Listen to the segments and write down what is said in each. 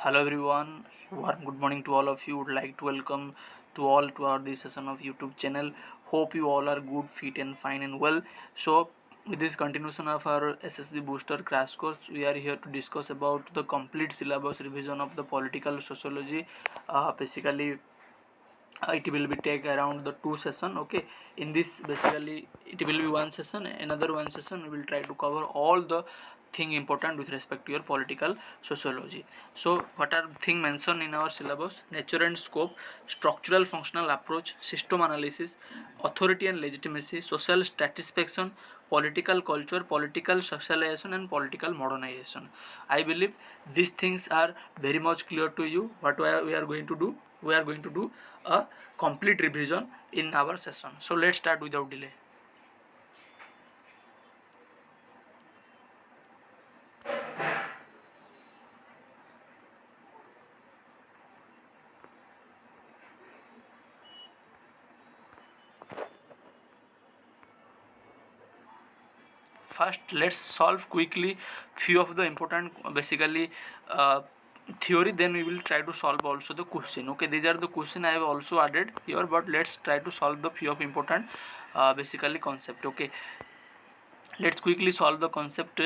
Hello everyone, warm good morning to all of you. Would like to welcome to all to our this session of YouTube channel. Hope you all are good, fit and fine and well. So with this continuation of our Ssb Booster Crash course, we are here to discuss about the complete syllabus revision of the political sociology. Basically it will be take around the 2 session. Okay, in this basically it will be one session, another one session we will try to cover all the thing important with respect to your political sociology. So what are thing mentioned in our syllabus? Nature and scope, structural functional approach, system analysis, authority and legitimacy, social satisfaction, political culture, political socialization and political modernization. I believe these things are very much clear to you. What we are going to do, we are going to do a complete revision in our session. So let's start without delay. First let's solve quickly few of the important basically theory, then we will try to solve also the question. Okay, these are the question I have also added here, but let's try to solve the few of important basically concept. Okay, let's quickly solve the concept.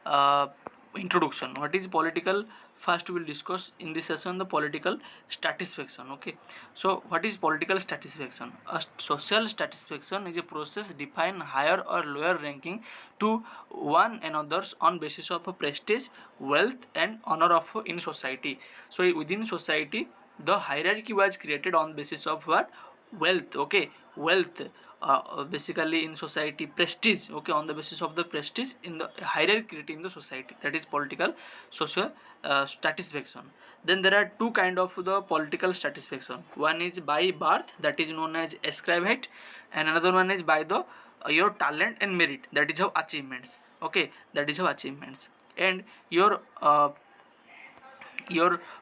uh, Introduction. What is political? First we will discuss in this session the political satisfaction. Okay, so what is political satisfaction? A social satisfaction is a process define higher or lower ranking to one another's on basis of prestige, wealth and honor of in society. So within society the hierarchy was created on basis of what? Wealth. Okay, wealth. Basically in society prestige. Okay, on the basis of the prestige in the hierarchy in the society, that is political social satisfaction. Then there are two kind of the political satisfaction. One is by birth, that is known as ascribate, and another one is by the your talent and merit, that is how achievements. Okay, that is how achievements. And your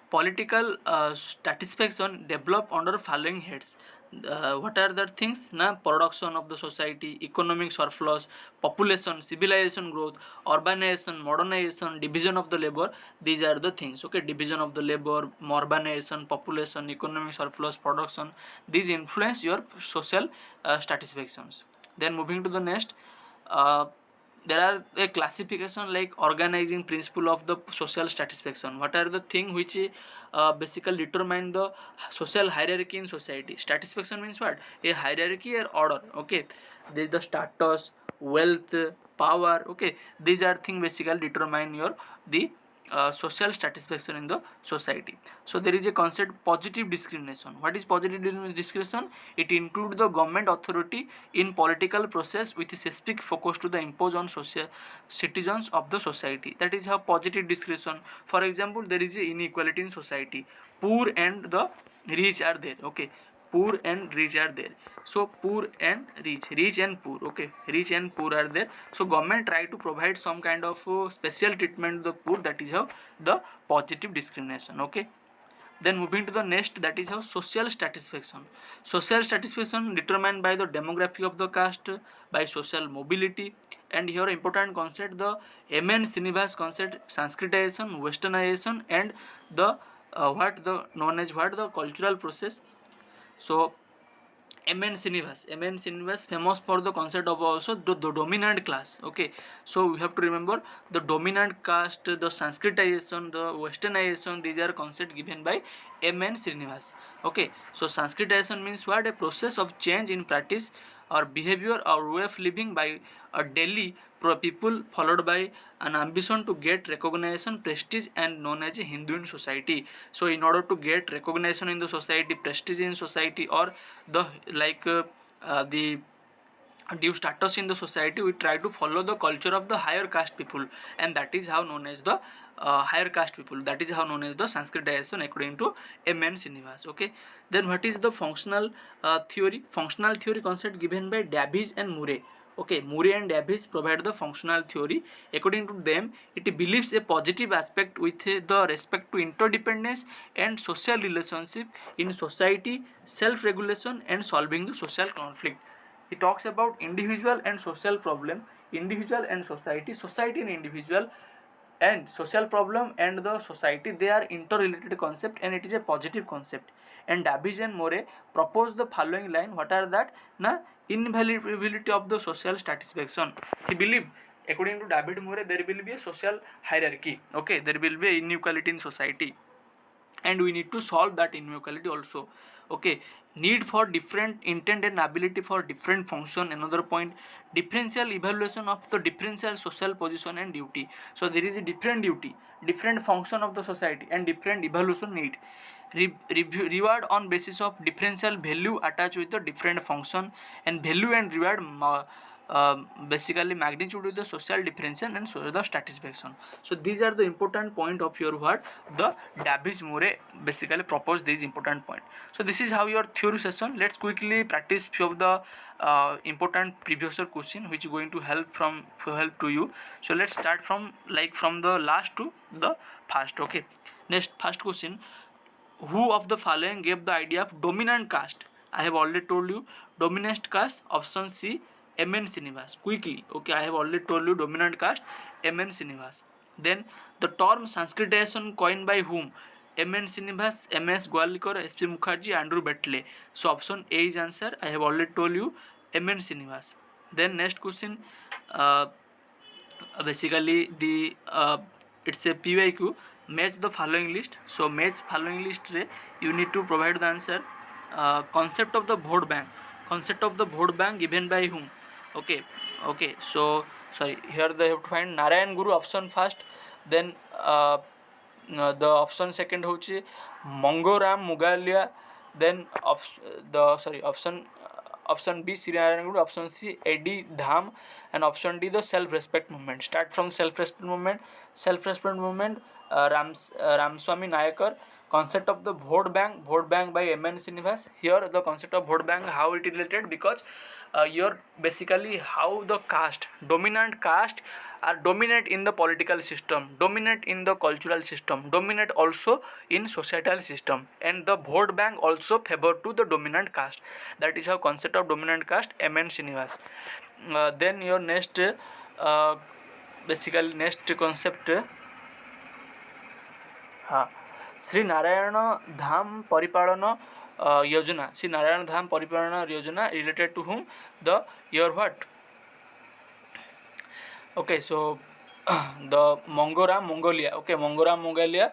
political satisfaction develop under following heads. What are the things? Na, production of the society, economic surplus, population, civilization growth, urbanization, modernization, division of the labor. These are the things. Okay, division of the labor, urbanization, population, economic surplus, production. These influence your social satisfactions. Then moving to the next. Uh, there are a classification like organizing principle of the social satisfaction. What are the thing which basically determine the social hierarchy in society? Satisfaction means what? A hierarchy or order. Okay, there is the status, wealth, power. Okay, these are things basically determine your the social satisfaction in the society. So there is a concept positive discrimination. What is positive discrimination? It includes the government authority in political process with a specific focus to the impose on social citizens of the society. That is how positive discrimination. For example, there is a inequality in society. Poor and the rich are there. Okay, poor and rich are there. So poor and rich and poor. Okay, rich and poor are there. So government try to provide some kind of special treatment to the poor. That is how the positive discrimination. Okay, then moving to the next, that is how social satisfaction. Social satisfaction determined by the demography of the caste, by social mobility, and here important concept the MN Srinivas concept, Sanskritization, Westernization, and the what the known as what the cultural process. So MN Srinivas famous for the concept of also the dominant class. Okay, so we have to remember the dominant caste, the Sanskritization, the Westernization. These are concepts given by MN Srinivas. Okay, so Sanskritization means what? A process of change in practice or behavior or way of living by a daily people, followed by an ambition to get recognition, prestige, and known as a Hindu in society. So in order to get recognition in the society, prestige in society, or the the due status in the society, we try to follow the culture of the higher caste people, and that is how known as the higher caste people. That is how known as the Sanskritization according to M.N. Srinivas. Okay, then what is the functional theory? Functional theory concept given by Davies and Murray. Okay, Murray and Davies provide the functional theory. According to them, it believes a positive aspect with the respect to interdependence and social relationship in society, self-regulation, and solving the social conflict. He talks about individual and social problem, individual and society, society and individual, and social problem and the society, they are interrelated concept and it is a positive concept. And Davies and More propose the following line. What are that? Na invaluability of the social satisfaction. He believe, according to David More, there will be a social hierarchy. Okay, there will be inequality in society, and we need to solve that inequality also. Okay, need for different intent and ability for different function. Another point, differential evaluation of the differential social position and duty. So there is a different duty, different function of the society, and different evaluation need. Reward on basis of differential value attached with the different function, and value and reward basically magnitude with the social differentiation and social the satisfaction. So these are the important point of your what the Davies More basically propose these important point. So this is how your theory session. Let's quickly practice few of the important previous year question which is going to help to you. So let's start from from the last to the first. Okay, next first question, who of the following gave the idea of dominant caste? I have already told you dominant caste. Option C, M.N. Srinivas. Quickly, okay, I have already told you dominant caste, M.N. Srinivas. Then the term Sanskritization coined by whom? M.N. Srinivas, M.S. Gwalekar, S.P. Mukherjee, Andrew Betley. So option A is answer. I have already told you M.N. Srinivas. Then next question, basically the it's a PYQ. Match the following list. So match following list re you need to provide the answer. Concept of the vote bank. Concept of the vote bank given by whom? Okay, okay. So sorry, here they have to find Narayan Guru option first. Then the option second होची Mongoram Mugalia. Then option B Sri Narayan Guru, option C A.D. Dham, and option D the self-respect movement. Start from self-respect movement. Self-respect movement, Ramswamy Nayakar. Concept of the vote bank by M.N. Srinivas. Here the concept of vote bank, how it is related, because you're basically how the caste, dominant caste are dominant in the political system, dominant in the cultural system, dominant also in societal system, and the vote bank also favor to the dominant caste. That is how concept of dominant caste, M.N. Srinivas. Then your next basically next concept, हाँ, श्री नारायण धाम परिपालन योजना. श्री नारायण धाम परिपालन योजना related to whom? The your what? Okay, so the Mongolia. Okay, Mongolia.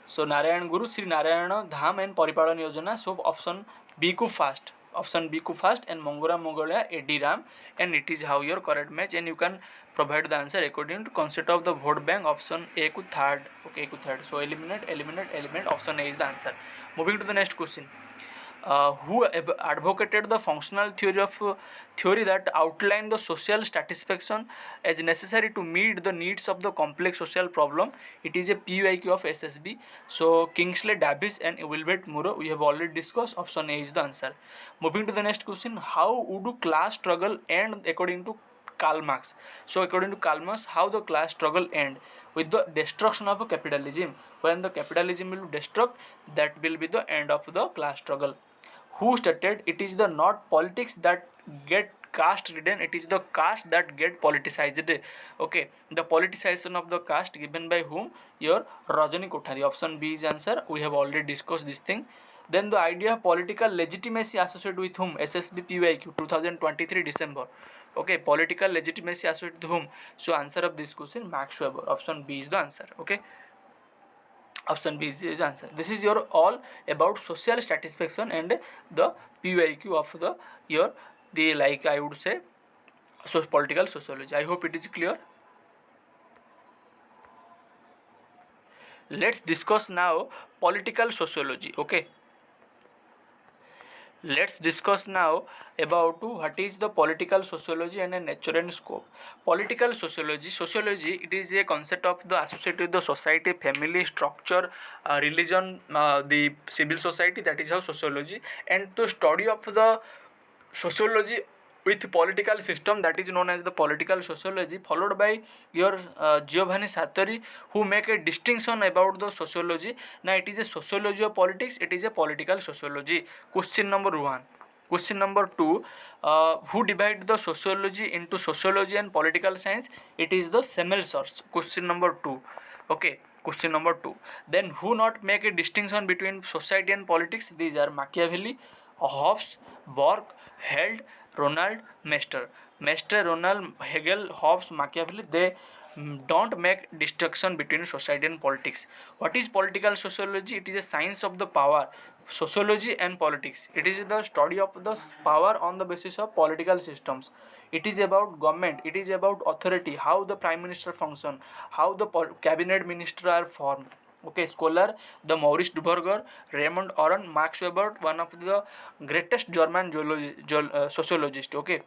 So Narayan Guru, Sri Narayana Dham and Paripalan Yojana. So option B को fast. Option B को fast and Mongolia A.D. Ram, and it is how your correct match, and you can provide the answer according to concept of the vote bank. Option A को third. Okay, को third. So eliminate. Option A is the answer. Moving to the next question. Who advocated the functional theory that outlined the social satisfaction as necessary to meet the needs of the complex social problem? It is a PYQ of SSB. So Kingsley Davies and Wilbert Murrow, we have already discussed. Option A is the answer. Moving to the next question, how would class struggle end according to Karl Marx? So according to Karl Marx, how the class struggle end? With the destruction of capitalism. When the capitalism will be destroyed, that will be the end of the class struggle. Who stated it is the not politics that get caste ridden, it is the caste that get politicized? Okay, the politicization of the caste given by whom? Your Rajani Kothari. Option B is answer. We have already discussed this thing. Then the idea of political legitimacy associated with whom? SSB PYQ 2023 December. Okay, political legitimacy associated with whom? So answer of this question, Max Weber. Option B is the answer. Okay, option B is the answer. This is your all about social satisfaction and the PYQ of the your the like I would say political sociology. I hope it is clear. Let's discuss now political sociology. Okay, let's discuss now about what is the political sociology and a nature and scope. Political sociology, it is a concept of the associated with the society, family, structure, religion, the civil society. That is how sociology, and the study of the sociology with political system, that is known as the political sociology, followed by your Giovanni Sartori, who make a distinction about the sociology. Now it is a sociology of politics, it is a political sociology. Question number 1. Question number 2, who divided the sociology into sociology and political science? It is the Semel source. Question number 2. Okay, question number 2. Then who not make a distinction between society and politics? These are Machiavelli, Hobbes, Burke, Held, Ronald, Mester. Mester, Ronald, Hegel, Hobbes, Machiavelli, they don't make distinction between society and politics. What is political sociology? It is a science of the power. Sociology and politics, it is the study of the power on the basis of political systems. It is about government, it is about authority, how the prime minister function, how the cabinet minister are formed. Okay, scholar the Maurice Duberger, Raymond Aron, Max Weber, one of the greatest German sociologist. Okay,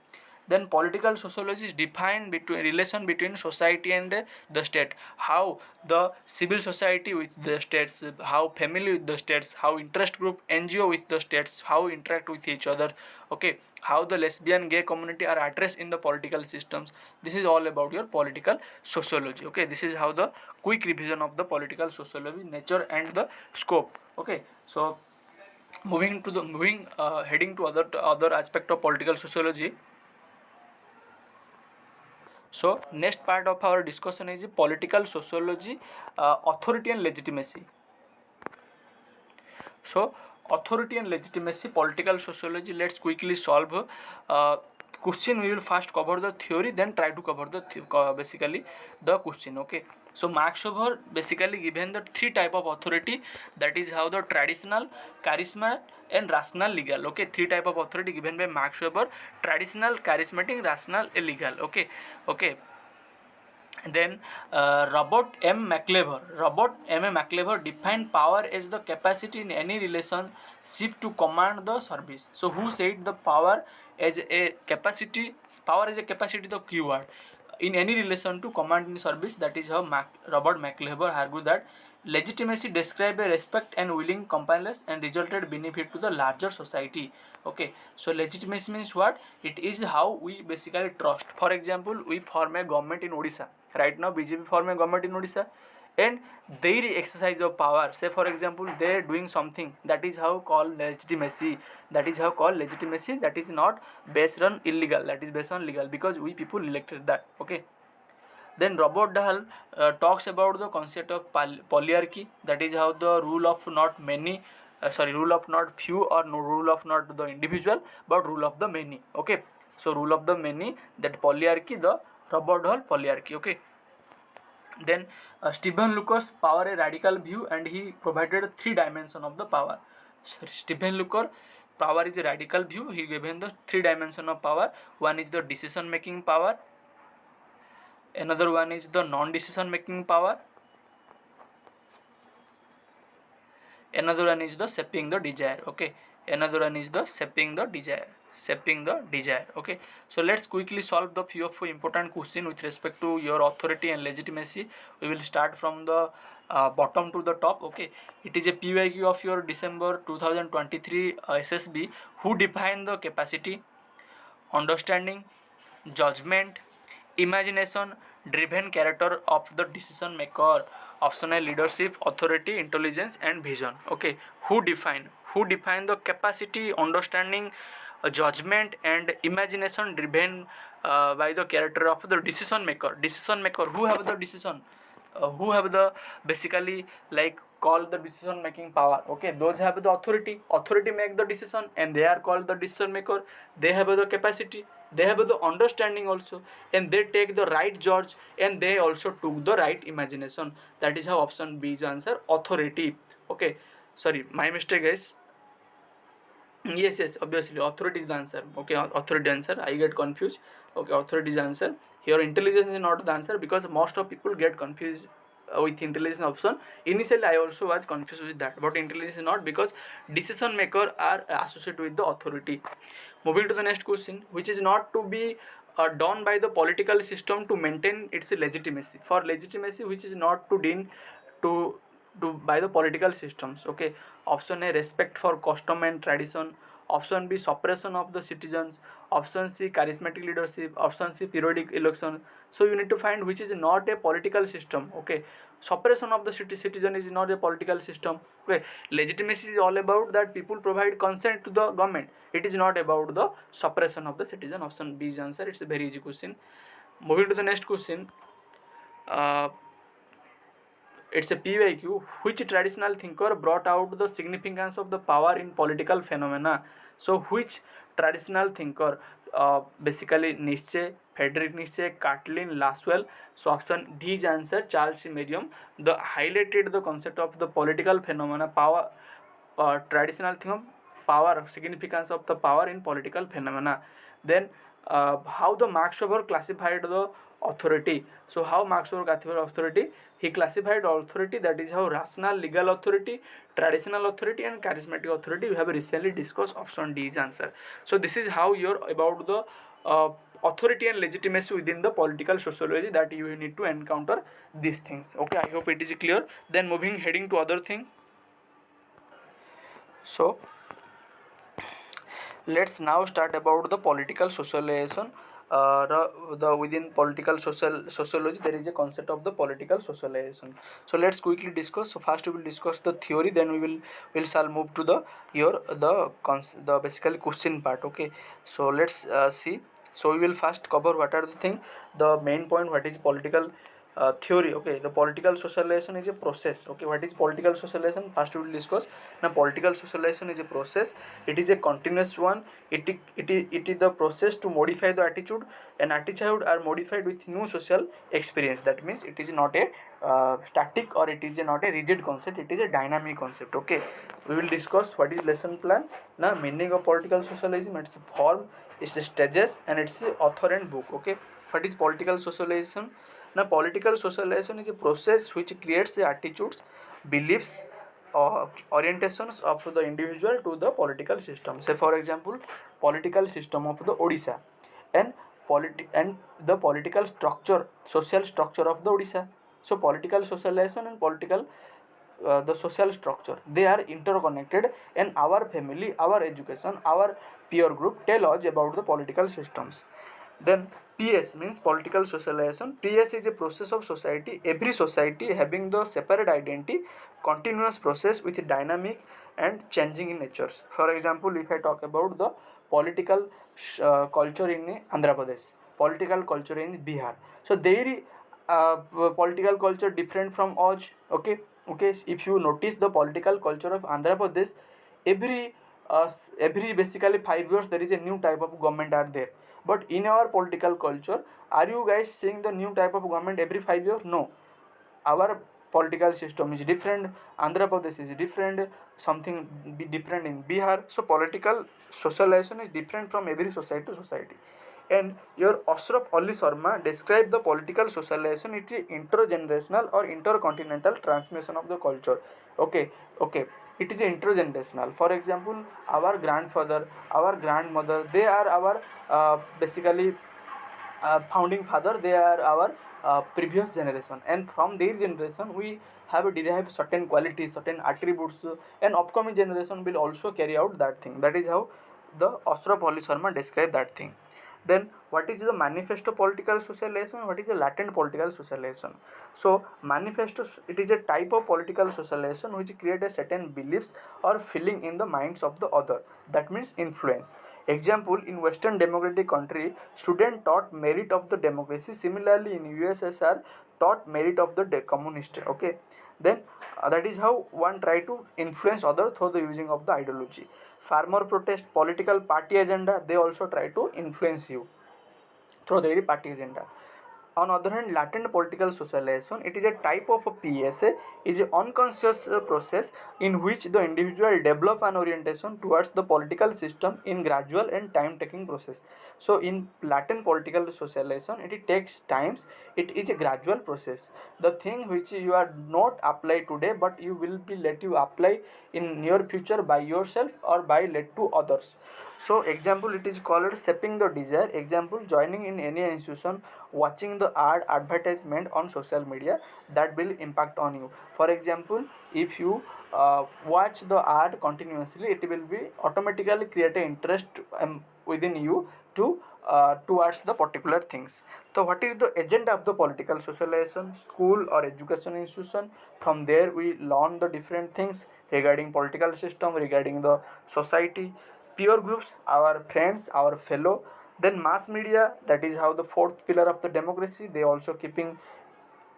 then political sociology is defined between relation between society and the state, how the civil society with the states, how family with the states, how interest group NGO with the states, how interact with each other. Okay, how the lesbian gay community are addressed in the political systems. This is all about your political sociology. Okay, this is how the quick revision of the political sociology nature and the scope. Okay, so heading to other aspect of political sociology. So next part of our discussion is political sociology, authority and legitimacy. So authority and legitimacy, political sociology. Let's quickly solve. Question, we will first cover the theory, then try to cover the basically the question. Okay, so Max Weber basically given the three type of authority, that is how the traditional, charisma and rational legal. Okay, three type of authority given by Max Weber: traditional, charismatic, rational, legal. Okay, okay. Then Robert M. McLever defined power as the capacity in any relationship to command the service. So who said the power as a capacity? Power as a capacity, the keyword, in any relation to command in service. That is how Robert McLever argued that legitimacy described a respect and willing compliance and resulted benefit to the larger society. Okay, so legitimacy means what? It is how we basically trust. For example, we form a government in Odisha. Right now BJP form a government in Odisha, and their exercise of power, say for example they are doing something, that is how called legitimacy. That is how called legitimacy. That is not based on illegal, that is based on legal, because we people elected that. Okay, then Robert Dahl talks about the concept of polyarchy. That is how the rule of not many, rule of not few, or no rule of not the individual, but rule of the many. Okay, so rule of the many, that polyarchy, the Robert Dahl polyarchy. Okay, then Stephen Lucas power a radical view, and he provided three dimension of the power. So Stephen Lucas power is a radical view. He given the three dimension of power. One is the decision making power, another one is the non-decision making power, another one is the shaping the desire. Okay, another one is the shaping the desire. Okay, so let's quickly solve the few of important question with respect to your authority and legitimacy. We will start from the bottom to the top. Okay, it is a PYQ of your December 2023 SSB. Who defined the capacity, understanding, judgment, imagination, driven character of the decision maker? Option A, leadership, authority, intelligence and vision. Okay, who define the capacity, understanding, judgment and imagination driven by the character of the decision maker? Who have the decision, who have the basically like called the decision making power? Okay, those have the authority make the decision, and they are called the decision maker. They have the capacity, they have the understanding also, and they take the right judge, and they also took the right imagination. That is how option B is answer, authority. Okay, sorry, my mistake guys. Yes, obviously authority is the answer. Okay, authority answer, I get confused. Okay, authority is the answer here. Intelligence is not the answer, because most of people get confused with intelligence option. Initially I also was confused with that, but intelligence is not, because decision maker are associated with the authority. Moving to the next question, which is not to be done by the political system to maintain its legitimacy. For legitimacy, which is not to done to by the political systems. Okay, option A, respect for custom and tradition. Option B, suppression of the citizens. Option C, charismatic leadership. Option C, periodic election. So you need to find which is not a political system. Okay, suppression of the citizen is not a political system. Okay, legitimacy is all about that people provide consent to the government. It is not about the suppression of the citizen. Option B is answer. It's a very easy question. Moving to the next question. Uh, it's a PYQ. Which traditional thinker brought out the significance of the power in political phenomena? So, which traditional thinker? Basically, Nietzsche, Friedrich Nietzsche, Kathleen Laswell. So, option D is answer. Charles C. Merriam. The highlighted the concept of the political phenomena, power, traditional thing, power, significance of the power in political phenomena. Then, how the Max Weber classified the authority. So, how Max Weber classified authority? He classified authority, that is how rational legal authority, traditional authority and charismatic authority. We have recently discussed. Option D is answer. So this is how you're about the authority and legitimacy within the political sociology, that you need to encounter these things. Okay, I hope it is clear. Then moving heading to other thing. So let's now start about the political socialization. The within political sociology there is a concept of the political socialization. So let's quickly discuss. So first we will discuss the theory, then we shall move to the your the basically question part. Okay, so let's see. So we will first cover what are the thing, the main point, what is political theory. Okay, the political socialization is a process. Okay, what is political socialization? First we will discuss. Now political socialization is a process. It is a continuous one. It is the process to modify the attitude, and attitude are modified with new social experience. That means it is not a static, or it is not a rigid concept. It is a dynamic concept. Okay, we will discuss what is lesson plan. Now meaning of political socialism, its form, its stages, and its author and book. Okay, what is political socialization? Now, political socialization is a process which creates the attitudes, beliefs, orientations of the individual to the political system. Say, for example, political system of the Odisha, and and the political structure, social structure of the Odisha. So, political socialization and political the social structure, they are interconnected, and our family, our education, our peer group tell us about the political systems. Then PS means political socialization. PS is a process of society, every society having the separate identity, continuous process with dynamic and changing in natures. For example, if I talk about the political culture in Andhra Pradesh, political culture in Bihar, so their political culture different from us. Okay, okay, if you notice the political culture of Andhra Pradesh, every every basically 5 years there is a new type of government are there. But in our political culture, are you guys seeing the new type of government every 5 years? No, our political system is different, Andhra Pradesh is different, something be different in Bihar. So political socialization is different from every society to society. And your Ashraf Ali Sharma described the political socialization, it is intergenerational or intercontinental transmission of the culture. Okay, okay, it is intergenerational. For example, our grandfather, our grandmother, they are our basically founding father, they are our previous generation, and from their generation we have derived certain qualities, certain attributes, and upcoming generation will also carry out that thing. That is how the Ashraf Ali Sharma described that thing. Then what is the manifesto political socialization, what is the latent political socialization? So manifesto, it is a type of political socialization which create a certain beliefs or feeling in the minds of the other, that means influence. Example, in Western democratic country, student taught merit of the democracy. Similarly, in USSR, taught merit of the communist. Okay, then that is how one try to influence other through the using of the ideology. Farmer protest, political party agenda, they also try to influence you through their party agenda. On other hand, latent political socialization, it is a type of a PSA, is an unconscious process in which the individual develop an orientation towards the political system in gradual and time taking process. So in latent political socialization, it takes times, it is a gradual process. The thing which you are not apply today, but you will be let you apply in near future by yourself or by let to others. So example, it is called shaping the desire. Example, joining in any institution, watching the advertisement on social media, that will impact on you. For example, if you watch the art continuously, it will be automatically create an interest within you to towards the particular things. So what is the agenda of the political socialization? School or education institution, from there we learn the different things regarding political system, regarding the society, peer groups, our friends, our fellow. Then mass media, that is how the fourth pillar of the democracy, they also keeping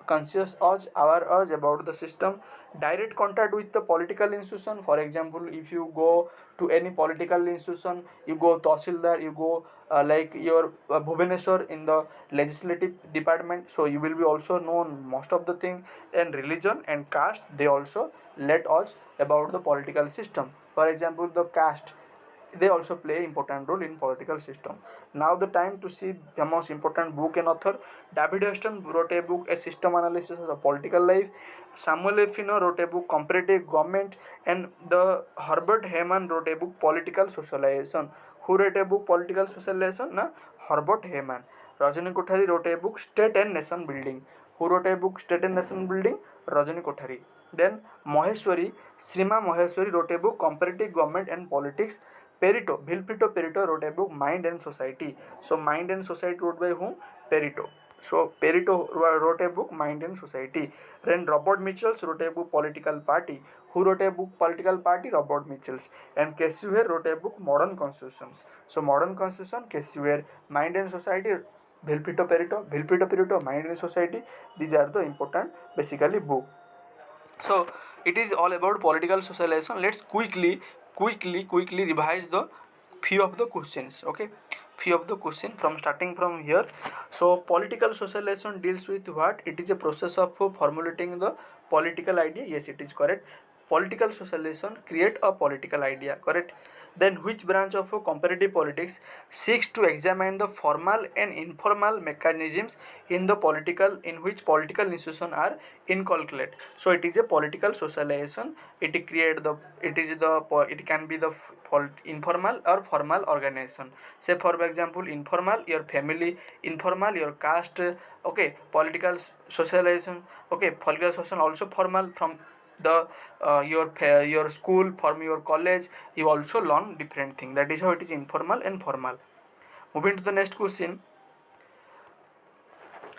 conscious urge, our urge about the system. Direct contact with the political institution, for example, if you go to any political institution, you go Tahsildar, you go like your Bhubaneswar in the legislative department, so you will be also known most of the thing. And religion and caste, they also let us about the political system. For example, the caste, they also play important role in political system. Now the time to see the most important book and author. David Huston wrote a book, a system analysis of the political life. Samuel F. Fino wrote a book, comparative government. And the Herbert Heyman wrote a book, political socialization. Who wrote a book, political socialization? Na, Herbert Heyman. Rajani Kothari wrote a book, state and nation building. Who wrote a book, state and nation building? Rajani Kothari. Then Maheshwari, Srima Maheshwari wrote a book, comparative government and politics. Perito, Vilfredo Perito wrote a book, Mind and Society. So Mind and Society wrote by whom? Perito. So Perito wrote a book, Mind and Society. Then Robert Mitchells wrote a book, Political Party. Who wrote a book, Political Party? Robert Mitchells. And Casey wrote a book, Modern Constitutions. So Modern Constitution, Casey, Mind and Society, Vilfredo Perito, Mind and Society. These are the important basically book. So it is all about political socialization. Let's quickly revise the few of the questions. Okay, few of the question from starting from here. So political socialization deals with what? It is a process of formulating the political idea. Yes, it is correct. Political socialization create a political idea, correct. Then which branch of comparative politics seeks to examine the formal and informal mechanisms in the political, in which political institutions are inculcated? So it is a political socialization. It create the, it can be the informal or formal organization. Say for example, informal, your family; informal, your caste. Okay, political socialization. Okay, political socialization also formal, from the your school, from your college, you also learn different thing. That is how it is informal and formal. Moving to the next question.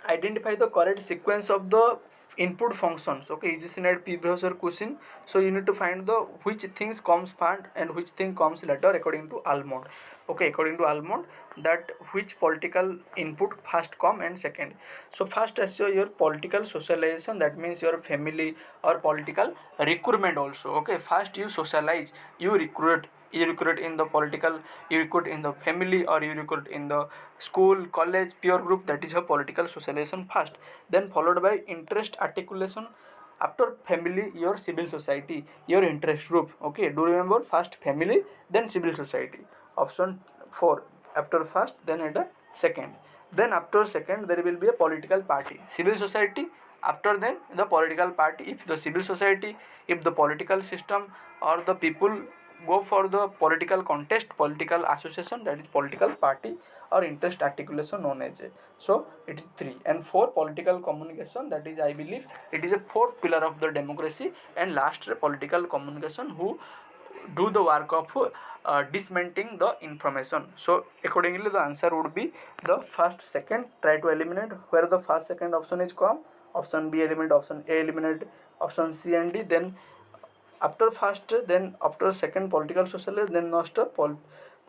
Identify the correct sequence of the input functions. Okay, is this in a previous question? So you need to find the which things comes first and which thing comes later according to Almond. Okay, according to Almond, that which political input first come and second. So first as your political socialization, that means your family or political recruitment also. Okay, first you socialize, you recruit, in the political, you recruit in the family, or you recruit in the school, college, peer group. That is a political socialization first. Then followed by interest articulation. After family, your civil society, your interest group. Okay, do remember, first family, then civil society. Option 4. After first, then at a second. Then after second, there will be a political party, civil society. After then the political party, if the civil society, if the political system or the people go for the political contest, political association, that is political party or interest articulation known as a. So it is 3 and 4 political communication, that is I believe it is a fourth pillar of the democracy. And last political communication, who do the work of dismantling the information. So accordingly the answer would be the first, second. Try to eliminate where the first, second option is come. Option B eliminate, option A eliminate, option C and D. Then after first, then after second political socialism, then next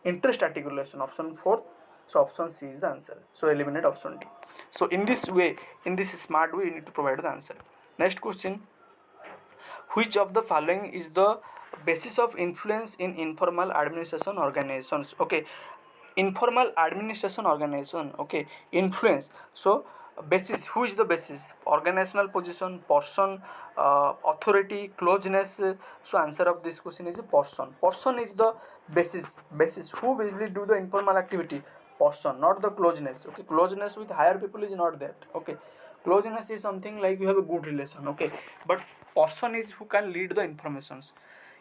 interest articulation, option 4th. So option C is the answer. So eliminate option D. So in this way, in this smart way, you need to provide the answer. Next question. Which of the following is the basis of influence in informal administration organizations? Okay, informal administration organization. Okay, influence. So basis, who is the basis? Organizational position, person, authority, closeness. So answer of this question is person. Person is the basis who will do the informal activity. Person, not the closeness. Okay, closeness with higher people is not that. Okay, closeness is something like you have a good relation. Okay, but person is who can lead the informations.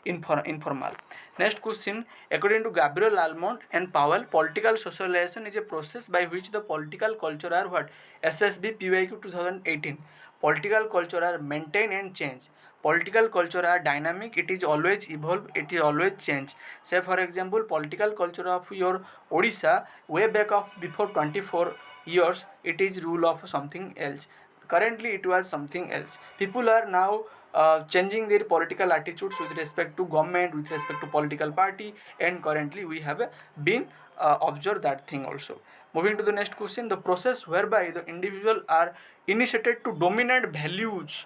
Informal. Next question. According to Gabriel Almond and Powell, political socialization is a process by which the political culture are what? Ssb PYQ 2018. Political culture are maintained and changed. Political culture are dynamic, it is always evolve, it is always change. Say for example, political culture of your Odisha way back of before 24 years, it is rule of something else. Currently it was something else. People are now changing their political attitudes with respect to government, with respect to political party, and currently we have been observed that thing also. Moving to the next question, the process whereby the individual are initiated to dominate values,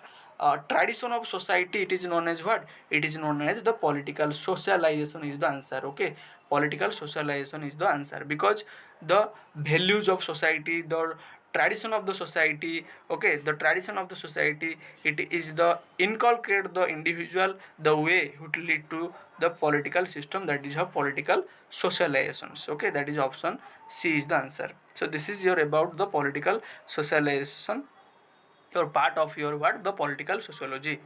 tradition of society, it is known as what? It is known as the political socialization is the answer. Okay, political socialization is the answer, because the values of society, the tradition of the society, okay, the tradition of the society, it is the inculcate the individual the way it will lead to the political system, that is how political socializations. Okay, that is option C is the answer. So this is your about the political socialization, your part of your what, the political sociology.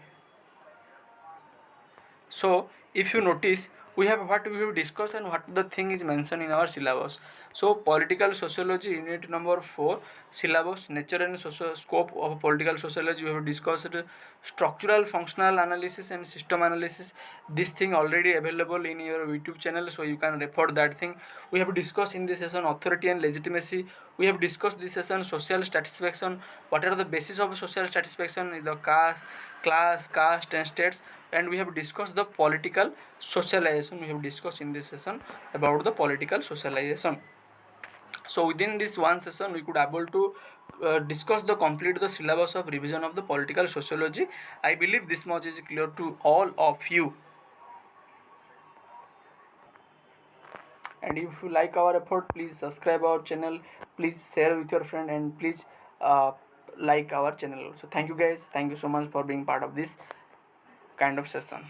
So if you notice, we have what we have discussed and what the thing is mentioned in our syllabus. So political sociology unit number 4, syllabus, nature and social scope of political sociology, we have discussed structural functional analysis and system analysis. This thing already available in your YouTube channel, so you can refer that thing. We have discussed in this session authority and legitimacy. We have discussed this session social satisfaction, what are the basis of social satisfaction, the caste, class, caste and states, and we have discussed the political socialization. We have discussed in this session about the political socialization. So within this one session we could able to discuss the complete the syllabus of revision of the political sociology. I believe this much is clear to all of you, and if you like our effort, please subscribe our channel, please share with your friend, and please uh, like our channel. So thank you guys, thank you so much for being part of this kind of session.